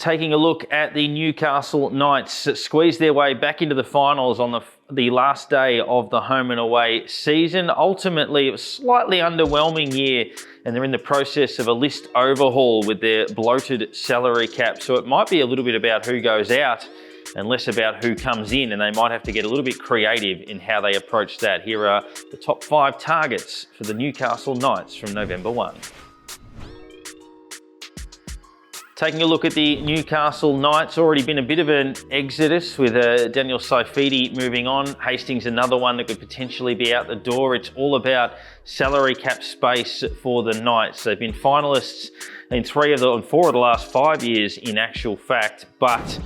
Taking a look at the Newcastle Knights that squeezed their way back into the finals on the last day of the home and away season. Ultimately, it was a slightly underwhelming year, and they're in the process of a list overhaul with their bloated salary cap. So it might be a little bit about who goes out and less about who comes in, and they might have to get a little bit creative in how they approach that. Here are the top 5 targets for the Newcastle Knights from November 1. Taking a look at the Newcastle Knights, already been a bit of an exodus with Daniel Saifiti moving on. Hastings, another one that could potentially be out the door. It's all about salary cap space for the Knights. They've been finalists in 4 of the last 5 years in actual fact, but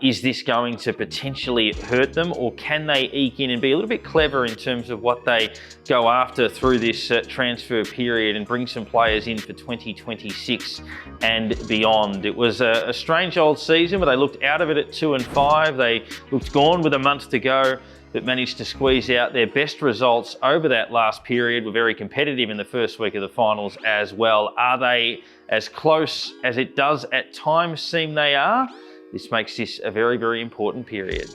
is this going to potentially hurt them, or can they eke in and be a little bit clever in terms of what they go after through this transfer period and bring some players in for 2026 and beyond? It was a strange old season, but they looked out of it at 2-5. They looked gone with a month to go, but managed to squeeze out their best results over that last period. Were very competitive in the first week of the finals as well. Are they as close as it does at times seem they are? This makes this a very, very important period.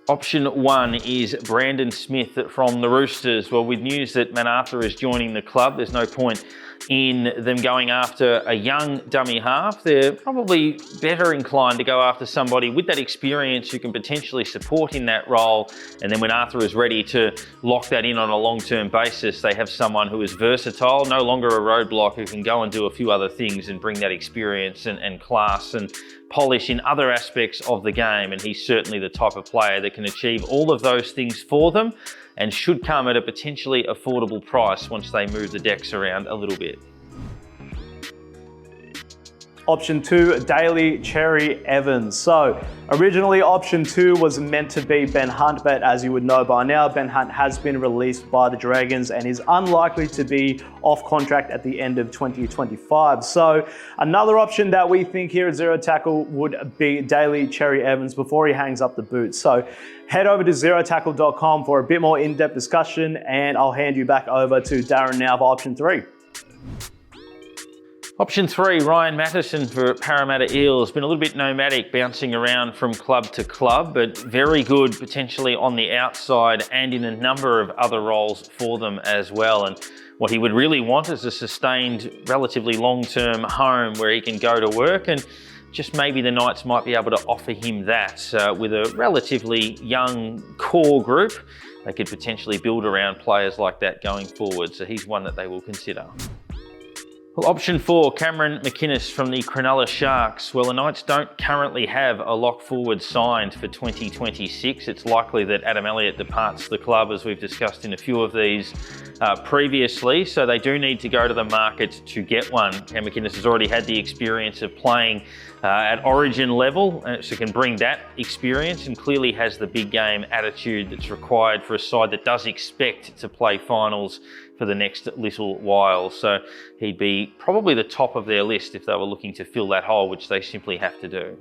Option 1 is Brandon Smith from the Roosters. Well, with news that McInnes is joining the club, there's no point in them going after a young dummy half. They're probably better inclined to go after somebody with that experience who can potentially support in that role. And then when Arthur is ready to lock that in on a long-term basis, they have someone who is versatile, no longer a roadblock, who can go and do a few other things and bring that experience and class and polish in other aspects of the game. And he's certainly the type of player that can achieve all of those things for them and should come at a potentially affordable price once they move the decks around a little bit. Option 2, Daly Cherry Evans. So originally option 2 was meant to be Ben Hunt, but as you would know by now, Ben Hunt has been released by the Dragons and is unlikely to be off contract at the end of 2025. So another option that we think here at Zero Tackle would be Daly Cherry Evans before he hangs up the boots. So head over to zerotackle.com for a bit more in-depth discussion, and I'll hand you back over to Darren now for option 3. Option 3, Ryan Matson for Parramatta Eels. Been a little bit nomadic, bouncing around from club to club, but very good potentially on the outside and in a number of other roles for them as well. And what he would really want is a sustained, relatively long-term home where he can go to work, and just maybe the Knights might be able to offer him that with a relatively young core group. They could potentially build around players like that going forward. So he's one that they will consider. Well, option 4, Cameron McInnes from the Cronulla Sharks. Well, the Knights don't currently have a lock forward signed for 2026. It's likely that Adam Elliott departs the club, as we've discussed in a few of these previously. So they do need to go to the market to get one. Cam McInnes has already had the experience of playing at origin level, so can bring that experience, and clearly has the big game attitude that's required for a side that does expect to play finals for the next little while. So he'd be probably the top of their list if they were looking to fill that hole, which they simply have to do.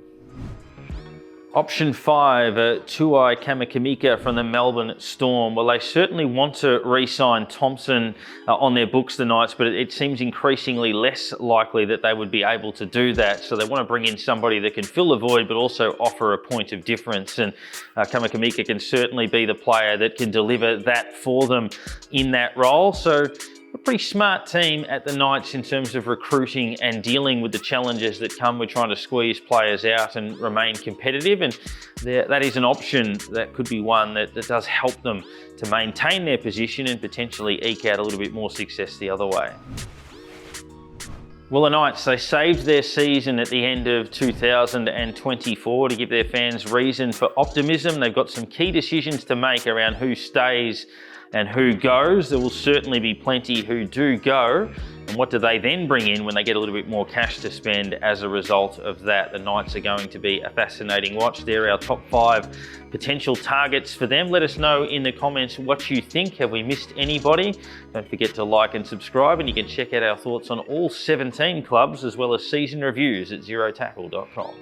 Option 5, Tuai Kamikamica from the Melbourne Storm. Well, they certainly want to re-sign Thompson on their books, the Knights, but it seems increasingly less likely that they would be able to do that. So they want to bring in somebody that can fill the void, but also offer a point of difference. And Kamikamica can certainly be the player that can deliver that for them in that role. So a pretty smart team at the Knights in terms of recruiting and dealing with the challenges that come with trying to squeeze players out and remain competitive. And that is an option that could be one that does help them to maintain their position and potentially eke out a little bit more success the other way. Well, the Knights, they saved their season at the end of 2024 to give their fans reason for optimism. They've got some key decisions to make around who stays and who goes. There will certainly be plenty who do go. And what do they then bring in when they get a little bit more cash to spend as a result of that? The Knights are going to be a fascinating watch. They're our top 5 potential targets for them. Let us know in the comments what you think. Have we missed anybody? Don't forget to like and subscribe, and you can check out our thoughts on all 17 clubs as well as season reviews at zerotackle.com.